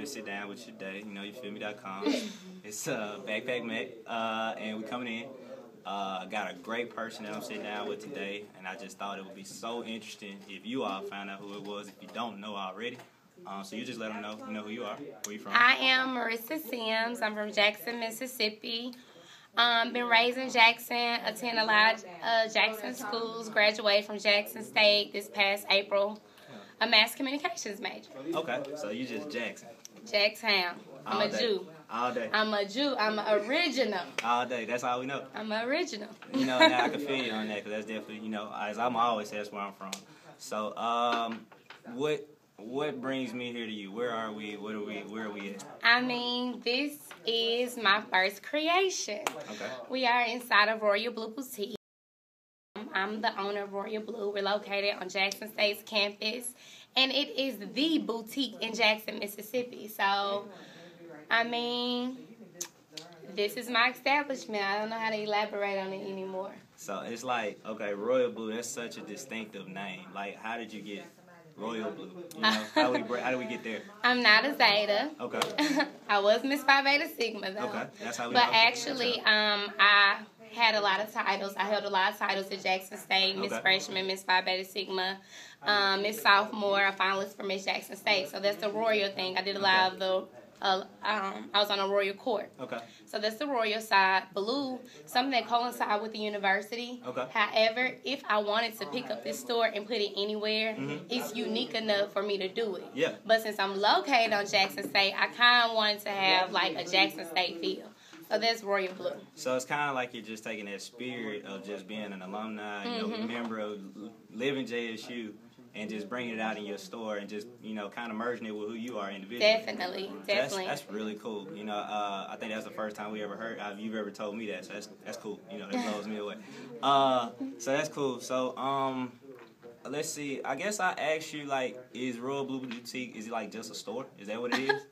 to sit down with you today. You know, you feel me.com. It's Backpack Mac, and we coming in. Got a great person that I'm sitting down with today, and I just thought it would be so interesting if you all found out who it was, if you don't know already. So you just let them know, who you are, where you from. I am Marissa Simms. I'm from Jackson, Mississippi. Been raised in Jackson, attend a lot of Jackson schools, graduated from Jackson State this past April, a mass communications major. Okay, so you just Jackson. Jacktown. I'm a Jew. All day. I'm a Jew. I'm an original. All day. That's all we know. I'm an original. Now I can feel you on that, because that's definitely, as I'm always say, that's where I'm from. So, what brings me here to you? Where are we? Where are we at? I mean, this is my first creation. Okay. We are inside of Royal Bleau Boutique. I'm the owner of Royal Bleau. We're located on Jackson State's campus, and it is the boutique in Jackson, Mississippi. So, I mean, this is my establishment. I don't know how to elaborate on it anymore. So it's like, okay, Royal Bleau, that's such a distinctive name. Like, how did you get Royal Bleau? How do we get there? I'm not a Zeta. Okay. I was Miss Phi Beta Sigma, though. Okay, that's how we But know. actually, I had a lot of titles. I held a lot of titles at Jackson State, Miss Okay. Freshman, Miss Phi Beta Sigma, Miss Sophomore, a finalist for Miss Jackson State. So that's the Royal thing. I did a lot of the, I was on a Royal court. Okay. So that's the Royal side. Blue, something that coincides with the university. Okay. However, if I wanted to pick up this store and put it anywhere, it's unique enough for me to do it. Yeah. But since I'm located on Jackson State, I kind of wanted to have like a Jackson State feel. So that's Royal Bleau. So it's kind of like you're just taking that spirit of just being an alumni, a member of living JSU, and just bringing it out in your store and just, kind of merging it with who you are individually. Definitely. So that's really cool. I think that's the first time we ever heard, you've ever told me that, so that's cool. That blows me away. So that's cool. So, let's see. I guess I asked you, like, is Royal Bleau Boutique, is it like just a store? Is that what it is?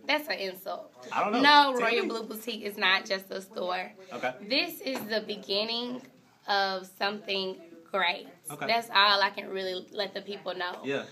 That's an insult. I don't know. No, Royal Bleau Boutique is not just a store. Okay. This is the beginning of something great. Okay. That's all I can really let the people know. Yeah.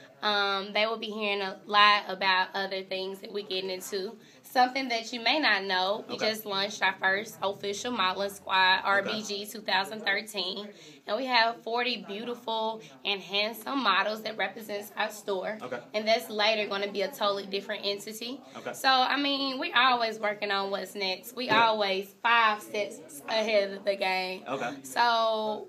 They will be hearing a lot about other things that we're getting into. Something that you may not know, we just launched our first official modeling squad, RBG 2013. And we have 40 beautiful and handsome models that represents our store. Okay. And that's later going to be a totally different entity. Okay. So, I mean, we're always working on what's next. We always 5 steps ahead of the game. Okay. So,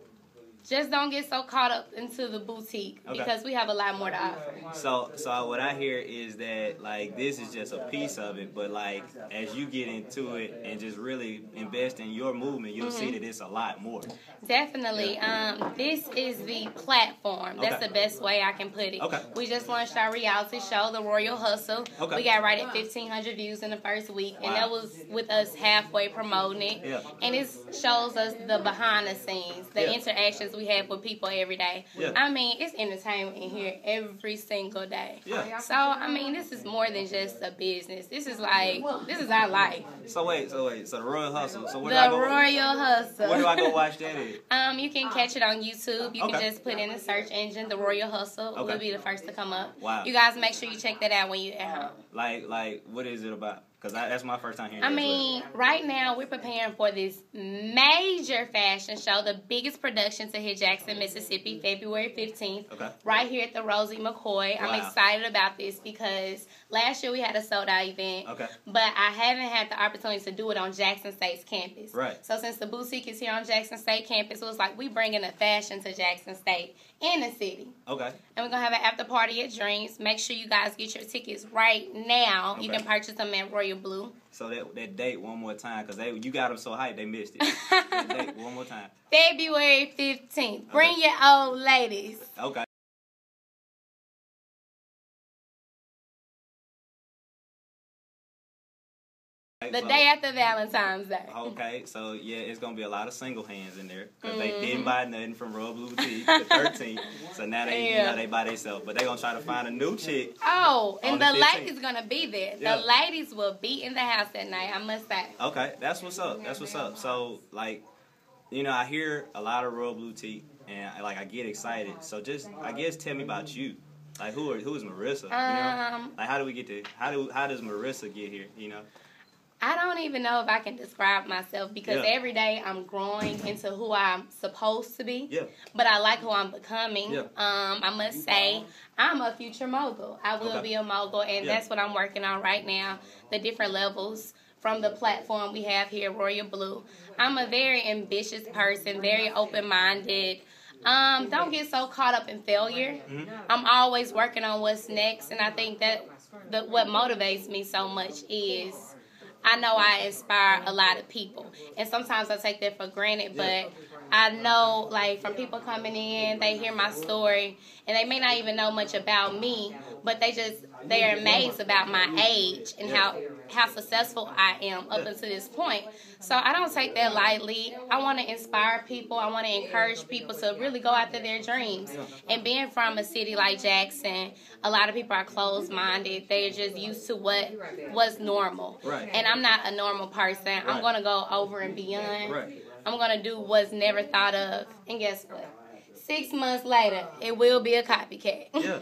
just don't get so caught up into the boutique because we have a lot more to offer. So what I hear is that, like, this is just a piece of it, but, like, as you get into it and just really invest in your movement, you'll see that it's a lot more. Definitely. This is the platform. That's the best way I can put it. Okay. We just launched our reality show, The Royal Hustle. Okay. We got right at 1,500 views in the first week, and that was with us halfway promoting it. Yeah. And it shows us the behind the scenes, the interactions we have with people every day. Yeah. I mean, it's entertainment in here every single day. Yeah. So, I mean, this is more than just a business. This is like, this is our life. So wait. So the Royal Hustle. So where The do I go? Royal Hustle. Where do I go watch that at? You can catch it on YouTube. You can Okay. just put in the search engine, The Royal Hustle. Okay. We'll be the first to come up. Wow. You guys make sure you check that out when you're at home. Like, what is it about? Because that's my first time hearing I that. mean, right now we're preparing for this major fashion show, the biggest production to hit Jackson, Mississippi, February 15th, right here at the Rosie McCoy. I'm excited about this because last year we had a sold-out event, but I haven't had the opportunity to do it on Jackson State's campus. Right. So since the boutique is here on Jackson State campus, it was like we bringing the fashion to Jackson State in the city. Okay. And we're going to have an after party at Dreams. Make sure you guys get your tickets right now. You can purchase them at Royal Bleau. So that date one more time, because you got them so hyped they missed it. That date one more time. February 15th. Bring your old ladies. Okay. The day after Valentine's Day. Okay, so yeah, it's gonna be a lot of single hands in there because they didn't buy nothing from Royal Bleau Boutique the 13th, so now they they by themselves. But they gonna try to find a new chick. Oh, and the 15th. ladies gonna be there. Yeah. The ladies will be in the house that night. I must say. Okay, that's what's up. That's what's up. So like, I hear a lot of Royal Bleau Boutique, and I get excited. So just I guess tell me about you. Like, who is Marissa? You know? Like, how do we get to, how does Marissa get here, you know? I don't even know if I can describe myself because every day I'm growing into who I'm supposed to be. Yeah. But I like who I'm becoming. Yeah. I must say I'm a future mogul. I will be a mogul, and that's what I'm working on right now, the different levels from the platform we have here, Royal Bleau. I'm a very ambitious person, very open-minded. Don't get so caught up in failure. I'm always working on what's next, and I think that what motivates me so much is I know I inspire a lot of people, and sometimes I take that for granted, but I know, like, from people coming in, they hear my story, and they may not even know much about me, but they're amazed about my age and how successful I am up until this point. So I don't take that lightly. I want to inspire people. I want to encourage people to really go after their dreams. And being from a city like Jackson, a lot of people are closed-minded. They're just used to what's normal. Right. And I'm not a normal person. Right. I'm going to go over and beyond. Right. I'm going to do what's never thought of. And guess what? 6 months later, it will be a copycat. Yeah.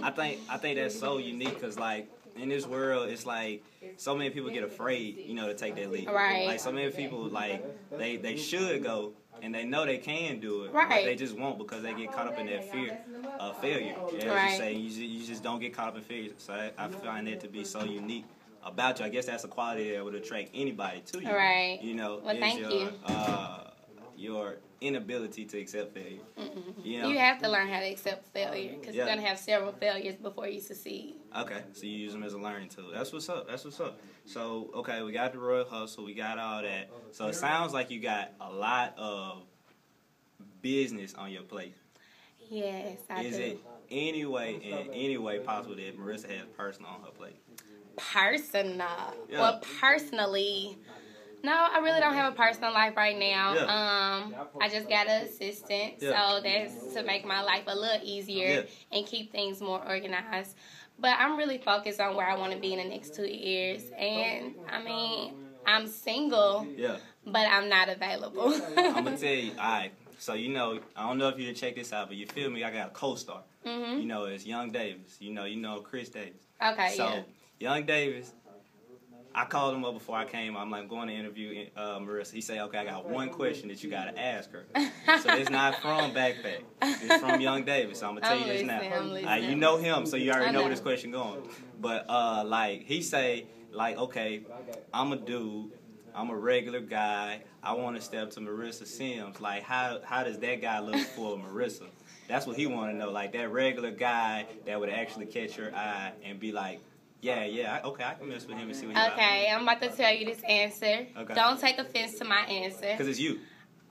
I think that's so unique because, like, in this world, it's like so many people get afraid, you know, to take that leap. Right. Like, so many people, like, they should go, and they know they can do it. Right. But they just won't because they get caught up in that fear of failure. As right. you say, you just don't get caught up in failure. So I find that to be so unique about you. I guess that's a quality that would attract anybody to you. Right. You know, well, thank you. Your inability to accept failure. You know? You have to learn how to accept failure because you're going to have several failures before you succeed. Okay, so you use them as a learning tool. That's what's up. So, okay, we got the Royal Hustle. We got all that. So it sounds like you got a lot of business on your plate. Yes, I do. Is it in any way possible that Marissa has personal on her plate? Personal? Yeah. Well, personally... No, I really don't have a personal life right now. I just got an assistant, so that's to make my life a little easier and keep things more organized. But I'm really focused on where I want to be in the next 2 years. And, I mean, I'm single, but I'm not available. I'm going to tell you, all right, so, you know, I don't know if you did check this out, but you feel me, I got a co-star. You know, it's Young Davis. You know Chris Davis. Okay, so, Young Davis... I called him up before I came. I'm like, going to interview Marissa. He said, okay, I got one question that you got to ask her. So it's not from Backpack. It's from Young Davis. So I'm going to tell you this now. You know him, so you already know where this question going. But, like, he say, like, okay, I'm a dude. I'm a regular guy. I want to step to Marissa Simms. Like, how does that guy look for Marissa? That's what he want to know. Like, that regular guy that would actually catch your eye and be like, okay, I can mess with him and see what he Okay, I'm about to tell you this answer. Okay. Don't take offense to my answer. Because it's you.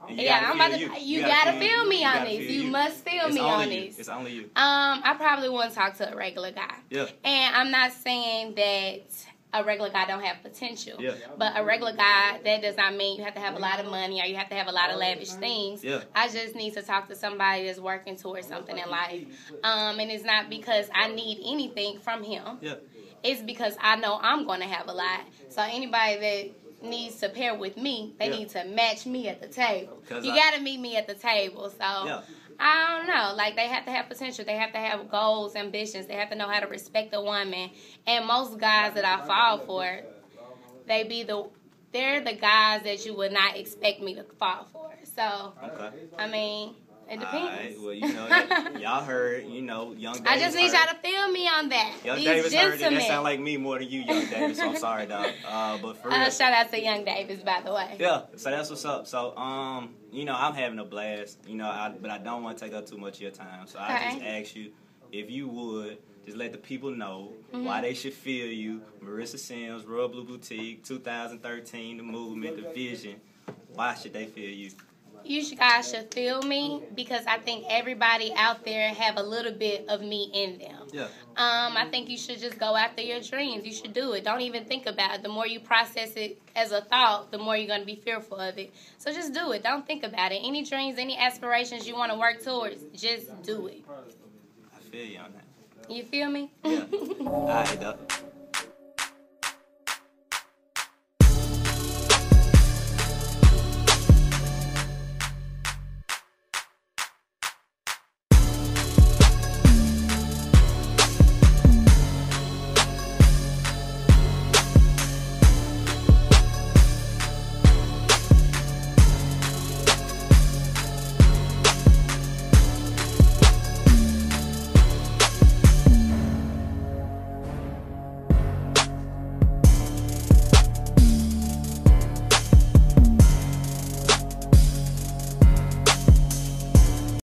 You gotta feel me on this. You must feel me on this. It's only you. I probably wouldn't talk to a regular guy. Yeah. And I'm not saying that a regular guy don't have potential. Yeah. But a regular guy, that does not mean you have to have a lot of money or you have to have a lot of lavish things. Yeah. I just need to talk to somebody that's working towards something in life. And it's not because I need anything from him. Yeah. It's because I know I'm going to have a lot. So anybody that needs to pair with me, they need to match me at the table. You got to meet me at the table. So I don't know. Like, they have to have potential. They have to have goals, ambitions. They have to know how to respect a woman. And most guys that I fall for, they're the guys that you would not expect me to fall for. So, I mean... It depends. All right. Well, you know, y'all heard, you know, Young Davis. I just need y'all to feel me on that. Young Davis heard it. That sound like me more than you, Young Davis. So I'm sorry, dog. But for real. Shout out to Young Davis, by the way. Yeah. So that's what's up. So, you know, I'm having a blast. You know, but I don't want to take up too much of your time. So I just ask you if you would just let the people know why they should feel you. Marissa Simms, Royal Bleau Boutique, 2013, the movement, the vision. Why should they feel you? You guys should feel me because I think everybody out there have a little bit of me in them. Yeah. I think you should just go after your dreams. You should do it. Don't even think about it. The more you process it as a thought, the more you're going to be fearful of it. So just do it. Don't think about it. Any dreams, any aspirations you want to work towards, just do it. I feel you on that. You feel me? Yeah. All right, though.